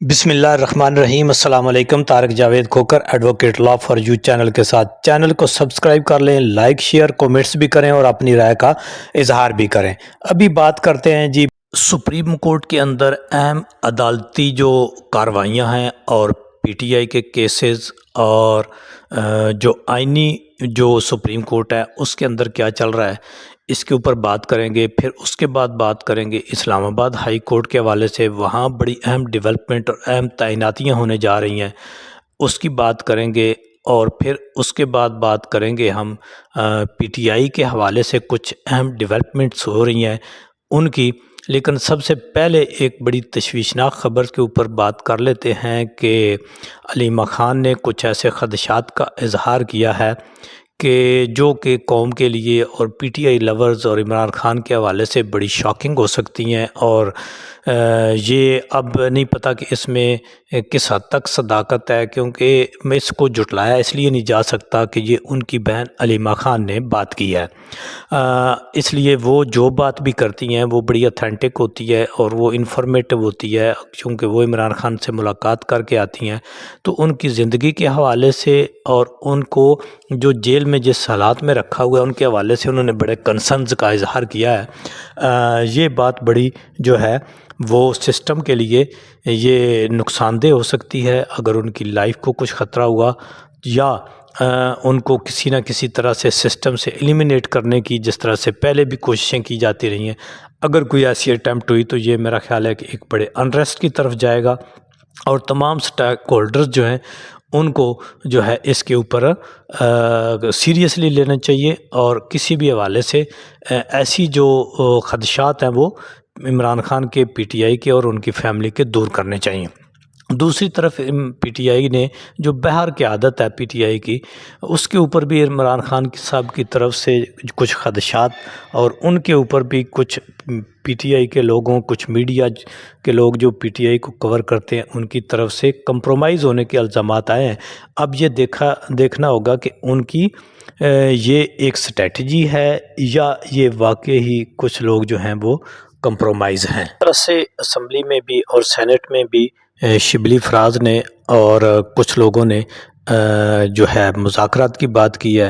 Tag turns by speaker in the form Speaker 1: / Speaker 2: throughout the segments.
Speaker 1: بسم اللہ الرحمن الرحیم۔ السلام علیکم۔ Tariq Javed Khokhar advocate law for you channel کے ساتھ چینل کو سبسکرائب کر لیں، لائک شیئر کومنٹس بھی کریں اور اپنی رائے کا اظہار بھی کریں۔ ابھی بات کرتے ہیں جی سپریم کورٹ کے اندر اہم عدالتی جو کارروائیاں ہیں اور پی ٹی آئی کے کیسز اور جو آئینی جو سپریم کورٹ ہے اس کے اندر کیا چل رہا ہے اس کے اوپر بات کریں گے۔ پھر اس کے بعد بات کریں گے اسلام آباد ہائی کورٹ کے حوالے سے، وہاں بڑی اہم ڈیولپمنٹ اور اہم تعیناتیاں ہونے جا رہی ہیں، اس کی بات کریں گے۔ اور پھر اس کے بعد بات کریں گے ہم پی ٹی آئی کے حوالے سے کچھ اہم ڈیولپمنٹس ہو رہی ہیں ان کی۔ لیکن سب سے پہلے ایک بڑی تشویشناک خبر کے اوپر بات کر لیتے ہیں کہ علیمہ خان نے کچھ ایسے خدشات کا اظہار کیا ہے کہ جو کہ قوم کے لیے اور پی ٹی آئی لورز اور عمران خان کے حوالے سے بڑی شاکنگ ہو سکتی ہیں، اور یہ اب نہیں پتہ کہ اس میں کس حد تک صداقت ہے، کیونکہ میں اس کو جھٹلایا اس لیے نہیں جا سکتا کہ یہ ان کی بہن علیمہ خان نے بات کی ہے، اس لیے وہ جو بات بھی کرتی ہیں وہ بڑی اتھینٹک ہوتی ہے اور وہ انفارمیٹو ہوتی ہے، کیونکہ وہ عمران خان سے ملاقات کر کے آتی ہیں، تو ان کی زندگی کے حوالے سے اور ان کو جو جیل میں جس حالات میں رکھا ہوا ہے ان کے حوالے سے انہوں نے بڑے کنسرنز کا اظہار کیا ہے۔ یہ بات بڑی جو ہے وہ سسٹم کے لیے یہ نقصان دہ ہو سکتی ہے اگر ان کی لائف کو کچھ خطرہ ہوا، یا ان کو کسی نہ کسی طرح سے سسٹم سے ایلیمینیٹ کرنے کی جس طرح سے پہلے بھی کوششیں کی جاتی رہی ہیں۔ اگر کوئی ایسی اٹیمپٹ ہوئی تو یہ میرا خیال ہے کہ ایک بڑے انریسٹ کی طرف جائے گا، اور تمام سٹیک ہولڈرز جو ہیں ان کو جو ہے اس کے اوپر سیریسلی لینا چاہیے، اور کسی بھی حوالے سے ایسی جو خدشات ہیں وہ عمران خان کے پی ٹی آئی کے اور ان کی فیملی کے دور کرنے چاہیے۔ دوسری طرف پی ٹی آئی نے جو بہار کی عادت ہے پی ٹی آئی کی، اس کے اوپر بھی عمران خان صاحب کی طرف سے کچھ خدشات، اور ان کے اوپر بھی کچھ پی ٹی آئی کے لوگوں، کچھ میڈیا کے لوگ جو پی ٹی آئی کو کور کرتے ہیں ان کی طرف سے کمپرومائز ہونے کے الزامات آئے ہیں۔ اب یہ دیکھنا ہوگا کہ ان کی یہ ایک سٹریٹجی ہے یا یہ واقعی ہی کچھ لوگ جو ہیں وہ کمپرومائز ہیں۔ اس طرح سے اسمبلی میں بھی اور سینٹ میں بھی شبلی فراز نے اور کچھ لوگوں نے جو ہے مذاکرات کی بات کی ہے،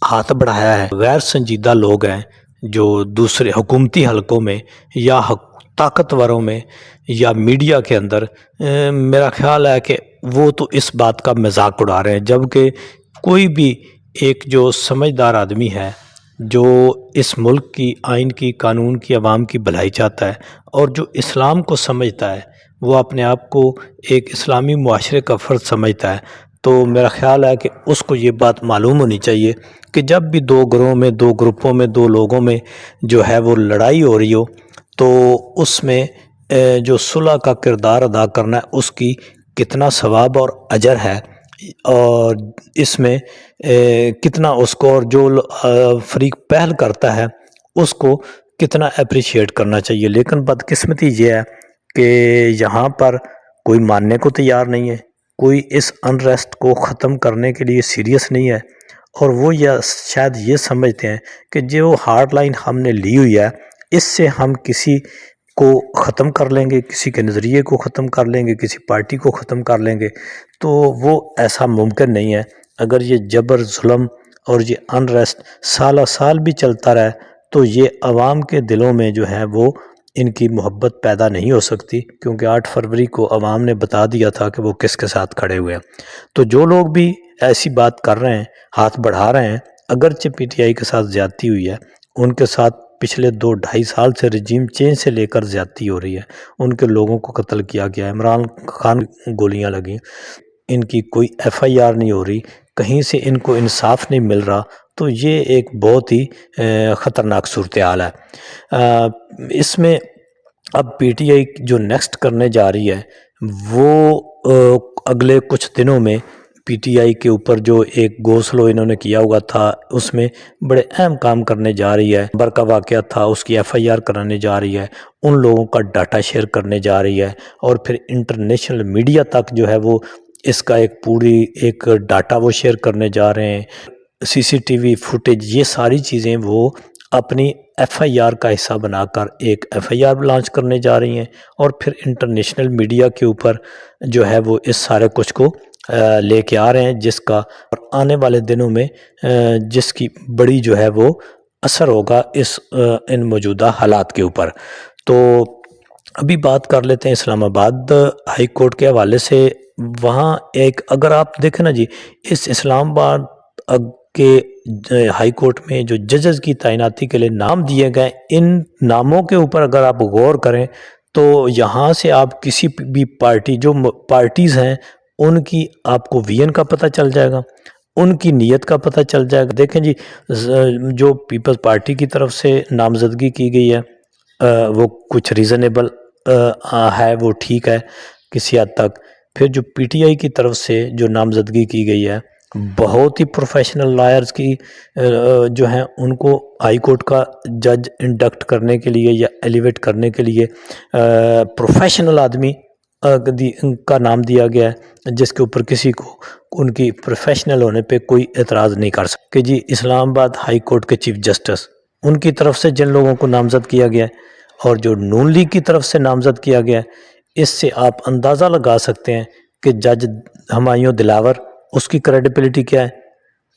Speaker 1: ہاتھ بڑھایا ہے۔ غیر سنجیدہ لوگ ہیں جو دوسرے حکومتی حلقوں میں یا طاقتوروں میں یا میڈیا کے اندر، میرا خیال ہے کہ وہ تو اس بات کا مذاق اڑا رہے ہیں، جبکہ کوئی بھی ایک جو سمجھدار آدمی ہے جو اس ملک کی آئین کی، قانون کی، عوام کی بھلائی چاہتا ہے اور جو اسلام کو سمجھتا ہے، وہ اپنے آپ کو ایک اسلامی معاشرے کا فرد سمجھتا ہے، تو میرا خیال ہے کہ اس کو یہ بات معلوم ہونی چاہیے کہ جب بھی دو گروہوں میں، دو گروپوں میں، دو لوگوں میں جو ہے وہ لڑائی ہو رہی ہو تو اس میں جو صلح کا کردار ادا کرنا ہے اس کی کتنا ثواب اور اجر ہے، اور اس میں کتنا اس کو، اور جو فریق پہل کرتا ہے اس کو کتنا اپریشیٹ کرنا چاہیے۔ لیکن بدقسمتی یہ ہے کہ یہاں پر کوئی ماننے کو تیار نہیں ہے، کوئی اس انریسٹ کو ختم کرنے کے لیے سیریس نہیں ہے، اور وہ شاید یہ سمجھتے ہیں کہ جو ہارڈ لائن ہم نے لی ہوئی ہے اس سے ہم کسی کو ختم کر لیں گے، کسی کے نظریے کو ختم کر لیں گے، کسی پارٹی کو ختم کر لیں گے، تو وہ ایسا ممکن نہیں ہے۔ اگر یہ جبر، ظلم اور یہ انریسٹ سالہ سال بھی چلتا رہے تو یہ عوام کے دلوں میں جو ہے وہ ان کی محبت پیدا نہیں ہو سکتی، کیونکہ 8 فروری کو عوام نے بتا دیا تھا کہ وہ کس کے ساتھ کھڑے ہوئے ہیں۔ تو جو لوگ بھی ایسی بات کر رہے ہیں، ہاتھ بڑھا رہے ہیں، اگرچہ پی ٹی آئی کے ساتھ زیادتی ہوئی ہے، ان کے ساتھ پچھلے 2-2.5 سال سے رجیم چینج سے لے کر زیادتی ہو رہی ہے، ان کے لوگوں کو قتل کیا گیا ہے، عمران خان گولیاں لگیں، ان کی کوئی ایف آئی آر نہیں ہو رہی، کہیں سے ان کو انصاف نہیں مل رہا، تو یہ ایک بہت ہی خطرناک صورتحال ہے۔ اس میں اب پی ٹی آئی جو نیکسٹ کرنے جا رہی ہے وہ اگلے کچھ دنوں میں پی ٹی آئی کے اوپر جو ایک گوسلو انہوں نے کیا ہوا تھا اس میں بڑے اہم کام کرنے جا رہی ہے۔ برقع واقعہ تھا، اس کی ایف آئی آر کرانے جا رہی ہے، ان لوگوں کا ڈاٹا شیئر کرنے جا رہی ہے، اور پھر انٹرنیشنل میڈیا تک جو ہے وہ اس کا ایک ڈاٹا وہ شیئر کرنے جا رہے ہیں۔ سی سی ٹی وی فوٹیج، یہ ساری چیزیں وہ اپنی ایف آئی آر کا حصہ بنا کر ایک ایف آئی آر لانچ کرنے جا رہی ہیں، اور پھر انٹرنیشنل میڈیا کے اوپر جو ہے وہ اس سارے کچھ کو لے کے آ رہے ہیں، جس کا اور آنے والے دنوں میں جس کی بڑی جو ہے وہ اثر ہوگا ان موجودہ حالات کے اوپر۔ تو ابھی بات کر لیتے ہیں اسلام آباد ہائی کورٹ کے حوالے سے۔ وہاں ایک اگر آپ دیکھیں نا جی، اس اسلام آباد کے ہائی کورٹ میں جو ججز کی تعیناتی کے لیے نام دیے گئے، ان ناموں کے اوپر اگر آپ غور کریں تو یہاں سے آپ کسی بھی پارٹی جو پارٹیز ہیں ان کی آپ کو وی این کا پتہ چل جائے گا، ان کی نیت کا پتہ چل جائے گا۔ دیکھیں جی، جو پیپلز پارٹی کی طرف سے نامزدگی کی گئی ہے وہ کچھ ریزنیبل ہے، وہ ٹھیک ہے کسی حد تک۔ پھر جو پی ٹی آئی کی طرف سے جو نامزدگی کی گئی ہے، بہت ہی پروفیشنل لائرز کی جو ہیں ان کو ہائی کورٹ کا جج انڈکٹ کرنے کے لیے یا ایلیویٹ کرنے کے لیے پروفیشنل آدمی کا نام دیا گیا ہے، جس کے اوپر کسی کو ان کی پروفیشنل ہونے پہ کوئی اعتراض نہیں کر سکتا کہ جی اسلام آباد ہائی کورٹ کے چیف جسٹس ان کی طرف سے جن لوگوں کو نامزد کیا گیا ہے اور جو نون لیگ کی طرف سے نامزد کیا گیا ہے، اس سے آپ اندازہ لگا سکتے ہیں کہ جج ہمایوں دلاور اس کی کریڈیبلٹی کیا ہے،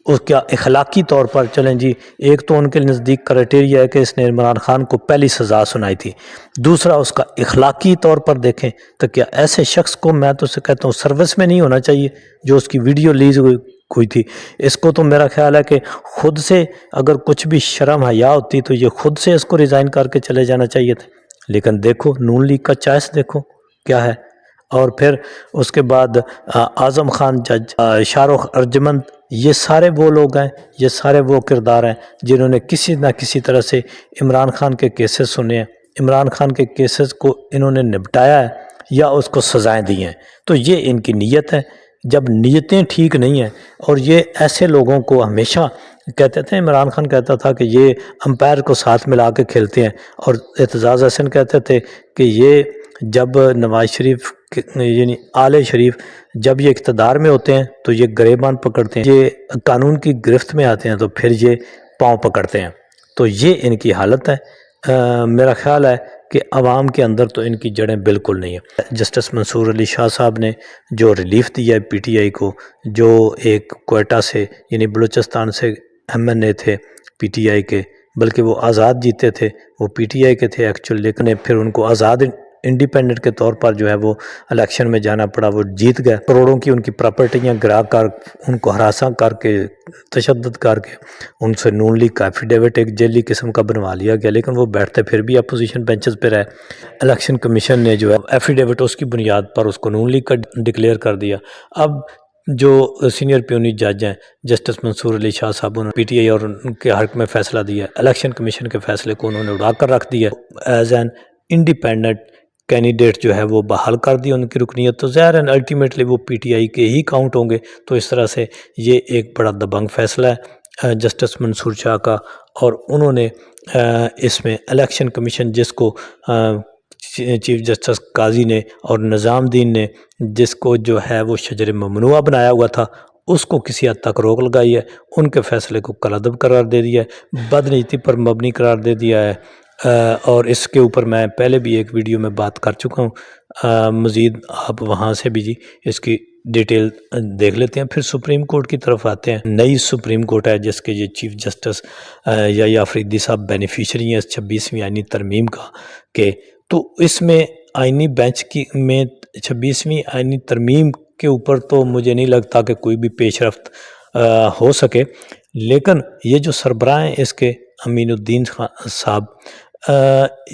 Speaker 1: اس کیا اخلاقی طور پر۔ چلیں جی، ایک تو ان کے نزدیک کرائٹیریا ہے کہ اس نے عمران خان کو پہلی سزا سنائی تھی، دوسرا اس کا اخلاقی طور پر دیکھیں تو کیا ایسے شخص کو میں تو اسے کہتا ہوں سروس میں نہیں ہونا چاہیے جو اس کی ویڈیو ریلیز ہوئی تھی۔ اس کو تو میرا خیال ہے کہ خود سے اگر کچھ بھی شرم حیا ہوتی تو یہ خود سے اس کو ریزائن کر کے چلے جانا چاہیے تھا، لیکن دیکھو نون لیگ کا چوائس دیکھو کیا ہے۔ اور پھر اس کے بعد اعظم خان جج، شاہ رخ ارجمند، یہ سارے وہ لوگ ہیں، یہ سارے وہ کردار ہیں جنہوں نے کسی نہ کسی طرح سے عمران خان کے کیسز سنے ہیں، عمران خان کے کیسز کو انہوں نے نپٹایا ہے یا اس کو سزائیں دی ہیں۔ تو یہ ان کی نیت ہے۔ جب نیتیں ٹھیک نہیں ہیں، اور یہ ایسے لوگوں کو ہمیشہ کہتے تھے، عمران خان کہتا تھا کہ یہ امپائر کو ساتھ ملا کے کھیلتے ہیں، اور اعتزاز احسن کہتے تھے کہ یہ جب نواز شریف یعنی آل شریف جب یہ اقتدار میں ہوتے ہیں تو یہ گریبان پکڑتے ہیں، یہ قانون کی گرفت میں آتے ہیں تو پھر یہ پاؤں پکڑتے ہیں۔ تو یہ ان کی حالت ہے۔ میرا خیال ہے کہ عوام کے اندر تو ان کی جڑیں بالکل نہیں ہیں۔ جسٹس منصور علی شاہ صاحب نے جو ریلیف دیا ہے پی ٹی آئی کو، جو ایک کوئٹہ سے یعنی بلوچستان سے ایم این اے تھے پی ٹی آئی کے، بلکہ وہ آزاد جیتے تھے، وہ پی ٹی آئی کے تھے ایکچولی، لیکن پھر ان کو آزاد انڈیپینڈنٹ کے طور پر جو ہے وہ الیکشن میں جانا پڑا، وہ جیت گئے۔ کروڑوں کی ان کی پراپرٹیاں گرا کر، ان کو ہراساں کر کے، تشدد کر کے ان سے نون لیگ کا ایفیڈیوٹ ایک جیلی قسم کا بنوا لیا گیا، لیکن وہ بیٹھتے پھر بھی اپوزیشن بینچز پہ رہے۔ الیکشن کمیشن نے جو ہے ایفیڈیوٹ اس کی بنیاد پر اس کو نون لیگ کا ڈکلیئر کر دیا۔ اب جو سینئر پیونی جج ہیں جسٹس منصور علی شاہ صاحب، انہوں نے پی ٹی آئی اور ان کے حق میں فیصلہ دیا، الیکشن کمیشن کے فیصلے کو انہوں نے اڑا کر رکھ دیا، ایز این انڈیپینڈنٹ کینڈیڈیٹ جو ہے وہ بحال کر دی ان کی رکنیت۔ تو ظاہر ہے الٹیمیٹلی وہ پی ٹی آئی کے ہی کاؤنٹ ہوں گے۔ تو اس طرح سے یہ ایک بڑا دبنگ فیصلہ ہے جسٹس منصور شاہ کا، اور انہوں نے اس میں الیکشن کمیشن جس کو چیف جسٹس قاضی نے اور نظام دین نے جس کو جو ہے وہ شجر ممنوعہ بنایا ہوا تھا، اس کو کسی حد تک روک لگائی ہے، ان کے فیصلے کو کالعدم قرار دے دیا ہے، بدنیتی پر مبنی قرار دے دیا ہے۔ اور اس کے اوپر میں پہلے بھی ایک ویڈیو میں بات کر چکا ہوں، مزید آپ وہاں سے بھی جی اس کی ڈیٹیل دیکھ لیتے ہیں۔ پھر سپریم کورٹ کی طرف آتے ہیں۔ نئی سپریم کورٹ ہے جس کے یہ چیف جسٹس یا آفریدی صاحب بینیفیشری ہیں اس 26ویں آئینی ترمیم کا، کہ تو اس میں آئینی بینچ کی میں 26ویں آئینی ترمیم کے اوپر تو مجھے نہیں لگتا کہ کوئی بھی پیش رفت ہو سکے، لیکن یہ جو سربراہ ہیں اس کے امین الدین صاحب،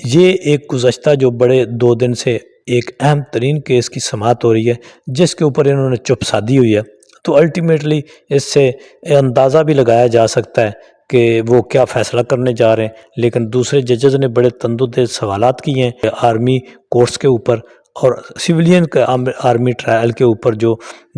Speaker 1: یہ ایک گزشتہ جو بڑے 2 دن سے ایک اہم ترین کیس کی سماعت ہو رہی ہے جس کے اوپر انہوں نے چپ سادھی ہوئی ہے، تو الٹیمیٹلی اس سے اندازہ بھی لگایا جا سکتا ہے کہ وہ کیا فیصلہ کرنے جا رہے ہیں۔ لیکن دوسرے ججز نے بڑے تندرست سوالات کیے ہیں آرمی کورٹس کے اوپر، اور سویلین کے آرمی ٹرائل کے اوپر جو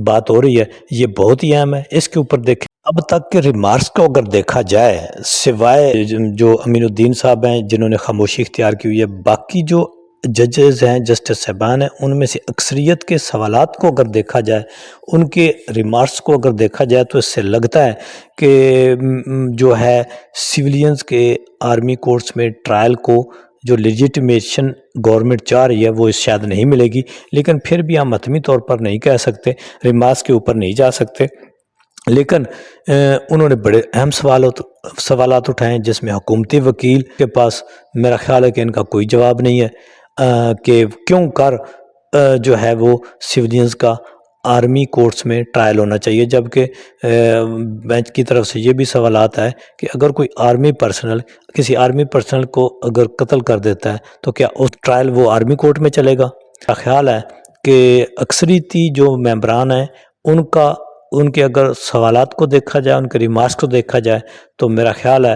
Speaker 1: بات ہو رہی ہے یہ بہت ہی اہم ہے۔ اس کے اوپر دیکھیں اب تک کے ریمارکس کو اگر دیکھا جائے، سوائے جو امین الدین صاحب ہیں جنہوں نے خاموشی اختیار کی ہوئی ہے، باقی جو ججز ہیں جسٹس صاحبان ہیں ان میں سے اکثریت کے سوالات کو اگر دیکھا جائے، ان کے ریمارکس کو اگر دیکھا جائے، تو اس سے لگتا ہے کہ جو ہے سویلینز کے آرمی کورٹس میں ٹرائل کو جو لیجیٹمیشن گورنمنٹ چاہ رہی ہے وہ شاید نہیں ملے گی، لیکن پھر بھی ہم حتمی طور پر نہیں کہہ سکتے، ریمارکس کے اوپر نہیں جا سکتے۔ لیکن انہوں نے بڑے اہم سوالات اٹھائے ہیں، جس میں حکومتی وکیل کے پاس میرا خیال ہے کہ ان کا کوئی جواب نہیں ہے کہ کیوں کر جو ہے وہ سویلینز کا آرمی کورٹس میں ٹرائل ہونا چاہیے، جبکہ بینچ کی طرف سے یہ بھی سوالات ہے کہ اگر کوئی کسی آرمی پرسنل کو اگر قتل کر دیتا ہے تو کیا اس ٹرائل وہ آرمی کورٹ میں چلے گا؟ میرا خیال ہے کہ اکثریتی جو ممبران ہیں ان کے اگر سوالات کو دیکھا جائے، ان کے ریمارکس کو دیکھا جائے، تو میرا خیال ہے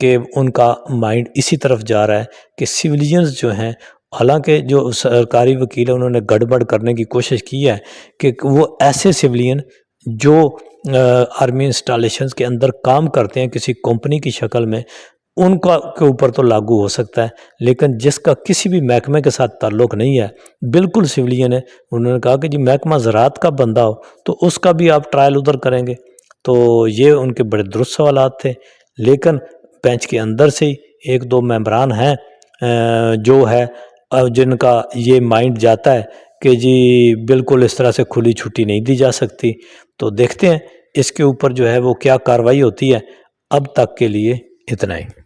Speaker 1: کہ ان کا مائنڈ اسی طرف جا رہا ہے کہ سویلینز جو ہیں، حالانکہ جو سرکاری وکیل ہیں انہوں نے گڑبڑ کرنے کی کوشش کی ہے کہ وہ ایسے سویلین جو آرمی انسٹالیشنز کے اندر کام کرتے ہیں کسی کمپنی کی شکل میں، ان کے اوپر تو لاگو ہو سکتا ہے، لیکن جس کا کسی بھی محکمے کے ساتھ تعلق نہیں ہے، بالکل سویلین ہے، انہوں نے کہا کہ جی محکمہ زراعت کا بندہ ہو تو اس کا بھی آپ ٹرائل ادھر کریں گے۔ تو یہ ان کے بڑے درست سوالات تھے، لیکن بینچ کے اندر سے ہی ایک دو ممبران ہیں جو ہے جن کا یہ مائنڈ جاتا ہے کہ جی بالکل اس طرح سے کھلی چھٹی نہیں دی جا سکتی۔ تو دیکھتے ہیں اس کے اوپر جو ہے وہ کیا کارروائی ہوتی ہے۔ اب تک کے لیے اتنا ہی۔